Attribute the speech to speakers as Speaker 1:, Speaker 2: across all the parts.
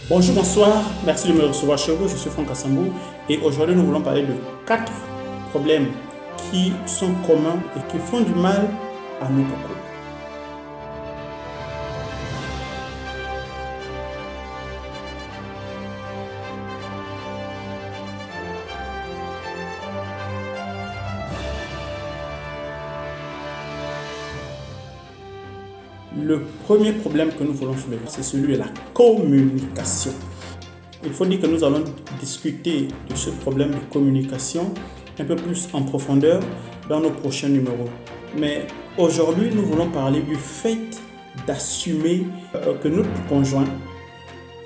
Speaker 1: Bonjour, bonsoir, merci de me recevoir chez vous, je suis Franck Assambou et aujourd'hui nous voulons parler de 4 problèmes qui sont communs et qui font du mal à nos beaucoup. Le premier problème que nous voulons soulever, c'est celui de la communication. Il faut dire que nous allons discuter de ce problème de communication un peu plus en profondeur dans nos prochains numéros. Mais aujourd'hui, nous voulons parler du fait d'assumer que notre conjoint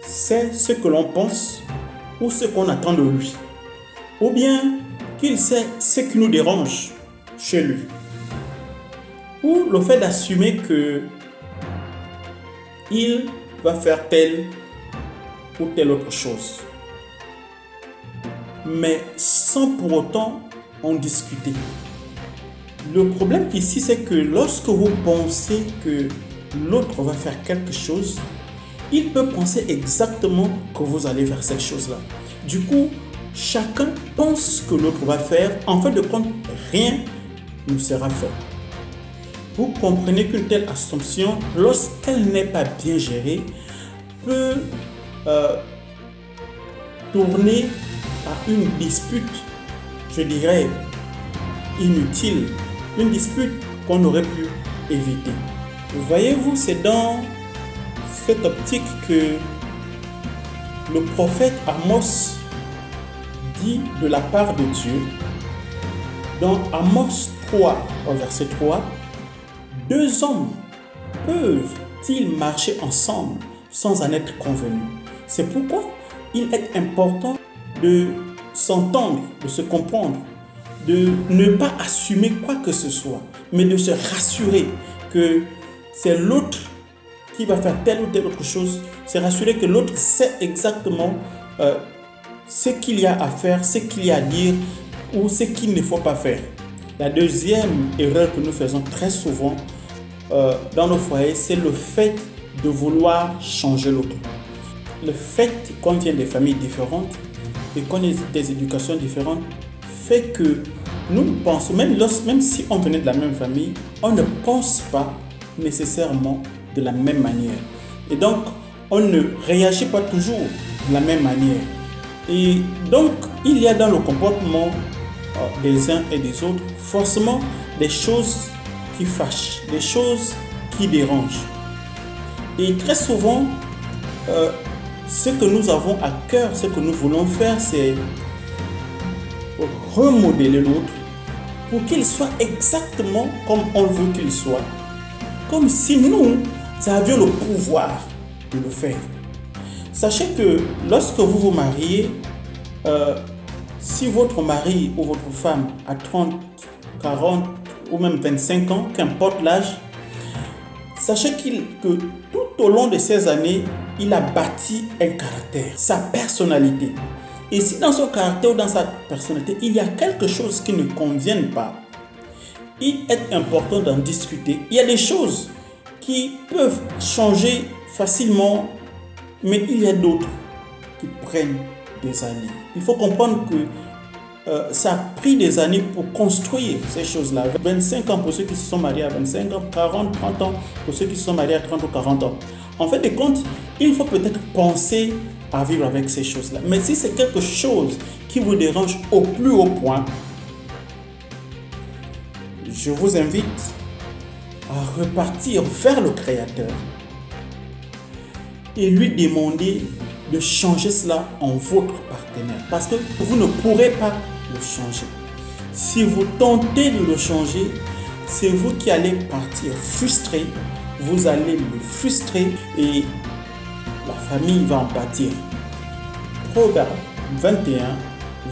Speaker 1: sait ce que l'on pense ou ce qu'on attend de lui. Ou bien qu'il sait ce qui nous dérange chez lui. Ou le fait d'assumer que il va faire telle ou telle autre chose. Mais sans pour autant en discuter. Le problème ici, c'est que lorsque vous pensez que l'autre va faire quelque chose, il peut penser exactement que vous allez faire cette chose-là. Du coup, chacun pense que l'autre va faire. En fait de compte, rien ne sera fait. Vous comprenez qu'une telle assumption, lorsqu'elle n'est pas bien gérée, peut tourner à une dispute, je dirais, inutile. Une dispute qu'on aurait pu éviter. Voyez-vous, c'est dans cette optique que le prophète Amos dit de la part de Dieu, dans Amos 3, au verset 3, « Deux hommes peuvent-ils marcher ensemble sans en être convenus ?» C'est pourquoi il est important de s'entendre, de se comprendre, de ne pas assumer quoi que ce soit, mais de se rassurer que c'est l'autre qui va faire telle ou telle autre chose, se rassurer que l'autre sait exactement ce qu'il y a à faire, ce qu'il y a à dire ou ce qu'il ne faut pas faire. La deuxième erreur que nous faisons très souvent dans nos foyers, c'est le fait de vouloir changer l'autre. Le fait qu'on vienne des familles différentes et qu'on ait des éducations différentes fait que nous pensons, même si on venait de la même famille, on ne pense pas nécessairement de la même manière. Et donc, on ne réagit pas toujours de la même manière. Et donc, il y a dans le comportement des uns et des autres forcément des choses qui fâchent, des choses qui dérangent. Et très souvent, ce que nous avons à cœur, ce que nous voulons faire, c'est remodeler l'autre pour qu'il soit exactement comme on veut qu'il soit, comme si nous avions le pouvoir de le faire. Sachez que lorsque vous vous mariez, si votre mari ou votre femme a 30, 40 ou même 25 ans, qu'importe l'âge, sachez que tout au long de ces années, il a bâti un caractère, sa personnalité. Et si dans son caractère ou dans sa personnalité, il y a quelque chose qui ne convient pas, il est important d'en discuter. Il y a des choses qui peuvent changer facilement, mais il y a d'autres qui prennent des années. Il faut comprendre que ça a pris des années pour construire ces choses-là. 25 ans pour ceux qui se sont mariés à 25 ans, 40, 30 ans pour ceux qui se sont mariés à 30 ou 40 ans. En fait de compte, il faut peut-être penser à vivre avec ces choses-là. Mais si c'est quelque chose qui vous dérange au plus haut point, je vous invite à repartir vers le Créateur et lui demander de changer cela en votre partenaire. Parce que vous ne pourrez pas le changer. Si vous tentez de le changer, c'est vous qui allez partir frustré, vous allez le frustrer et la famille va en pâtir. Proverbe 21,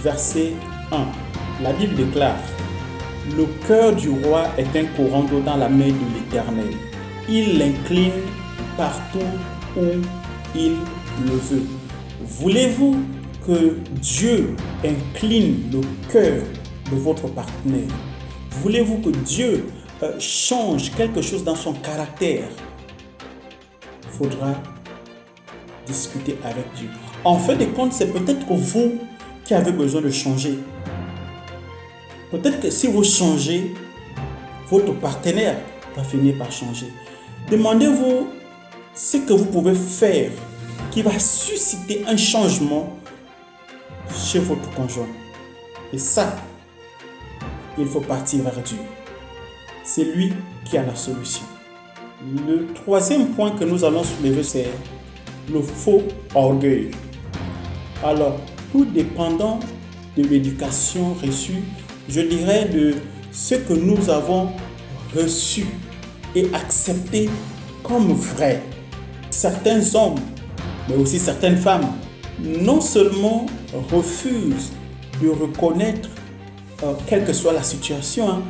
Speaker 1: verset 1. La Bible déclare: « Le cœur du roi est un courant d'eau dans la main de l'Éternel. Il l'incline partout où il le veut. » Voulez-vous que Dieu incline le cœur de votre partenaire? Voulez-vous que Dieu change quelque chose dans son caractère? Il faudra discuter avec Dieu. En fin de compte, c'est peut-être vous qui avez besoin de changer. Peut-être que si vous changez, votre partenaire va finir par changer. Demandez-vous ce que vous pouvez faire qui va susciter un changement chez votre conjoint. Et ça, il faut partir vers Dieu. C'est lui qui a la solution. Le troisième point que nous allons soulever, c'est le faux orgueil. Alors, tout dépendant de l'éducation reçue, je dirais de ce que nous avons reçu et accepté comme vrai. Certains hommes, mais aussi certaines femmes, non seulement refusent de reconnaître, quelle que soit la situation,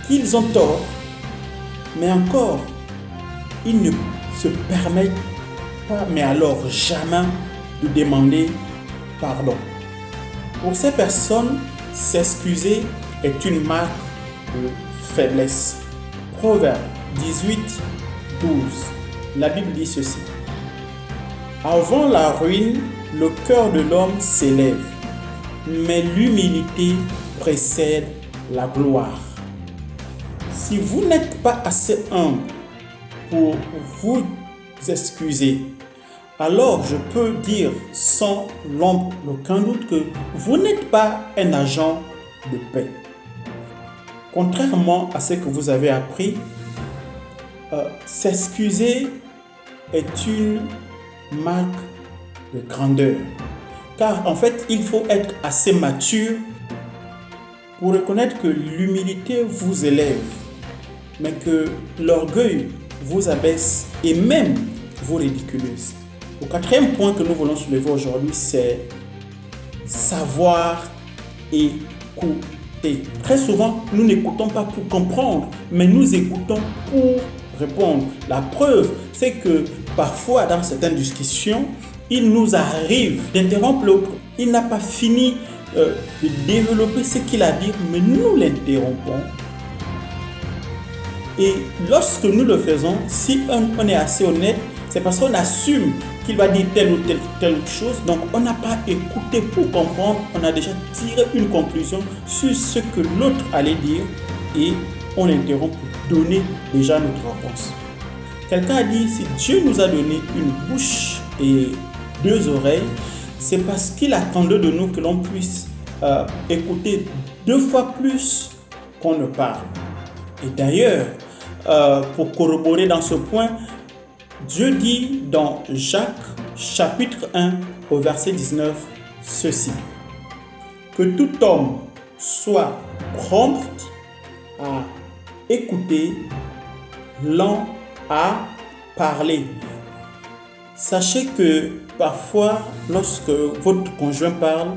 Speaker 1: qu'ils ont tort, mais encore, ils ne se permettent pas, mais alors jamais, de demander pardon. Pour ces personnes, s'excuser est une marque de faiblesse. Proverbe 18, 12. La Bible dit ceci. Avant la ruine, le cœur de l'homme s'élève, mais l'humilité précède la gloire. Si vous n'êtes pas assez humble pour vous excuser, alors je peux dire sans l'ombre d'aucun doute que vous n'êtes pas un agent de paix. Contrairement à ce que vous avez appris, s'excuser est une marque de grandeur. Car en fait, il faut être assez mature pour reconnaître que l'humilité vous élève, mais que l'orgueil vous abaisse et même vous ridiculise. Le quatrième point que nous voulons soulever aujourd'hui, c'est savoir écouter. Très souvent, nous n'écoutons pas pour comprendre, mais nous écoutons pour répondre. La preuve, c'est que parfois, dans certaines discussions, il nous arrive d'interrompre l'autre. Il n'a pas fini de développer ce qu'il a dit, mais nous l'interrompons. Et lorsque nous le faisons, si on est assez honnête, c'est parce qu'on assume qu'il va dire telle ou telle chose. Donc, on n'a pas écouté pour comprendre. On a déjà tiré une conclusion sur ce que l'autre allait dire et on l'interrompt pour donner déjà notre réponse. Quelqu'un a dit, si Dieu nous a donné une bouche et deux oreilles, c'est parce qu'il attendait de nous que l'on puisse écouter 2 fois plus qu'on ne parle. Et d'ailleurs, pour corroborer dans ce point, Dieu dit dans Jacques chapitre 1 au verset 19 ceci. Que tout homme soit prompt à écouter, lent à parler. Sachez que parfois, lorsque votre conjoint parle,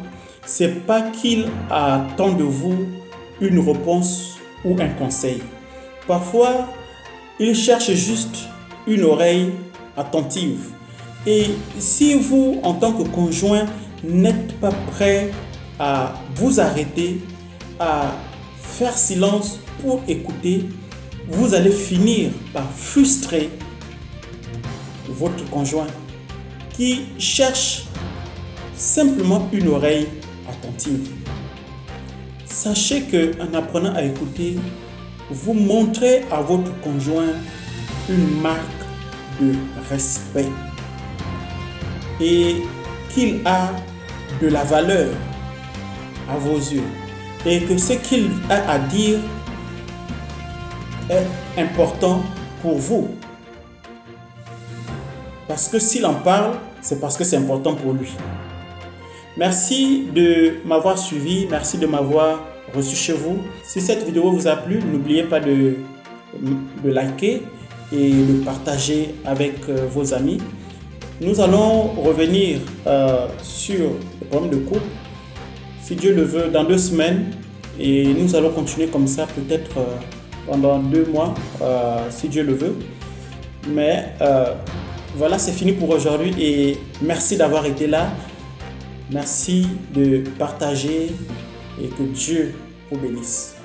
Speaker 1: c'est pas qu'il attend de vous une réponse ou un conseil. Parfois, il cherche juste une oreille attentive. Et si vous, en tant que conjoint, n'êtes pas prêt à vous arrêter, à faire silence pour écouter, vous allez finir par frustrer votre conjoint qui cherche simplement une oreille attentive. Sachez qu'en apprenant à écouter, vous montrez à votre conjoint une marque de respect et qu'il a de la valeur à vos yeux et que ce qu'il a à dire est important pour vous. Parce que s'il en parle, c'est parce que c'est important pour lui. Merci de m'avoir suivi, merci de m'avoir reçu chez vous. Si cette vidéo vous a plu, n'oubliez pas de liker et de partager avec vos amis. Nous allons revenir sur le problème de couple, si Dieu le veut, dans 2 semaines. Et nous allons continuer comme ça peut-être pendant 2 mois, si Dieu le veut. Mais voilà, c'est fini pour aujourd'hui et merci d'avoir été là. Merci de partager et que Dieu vous bénisse.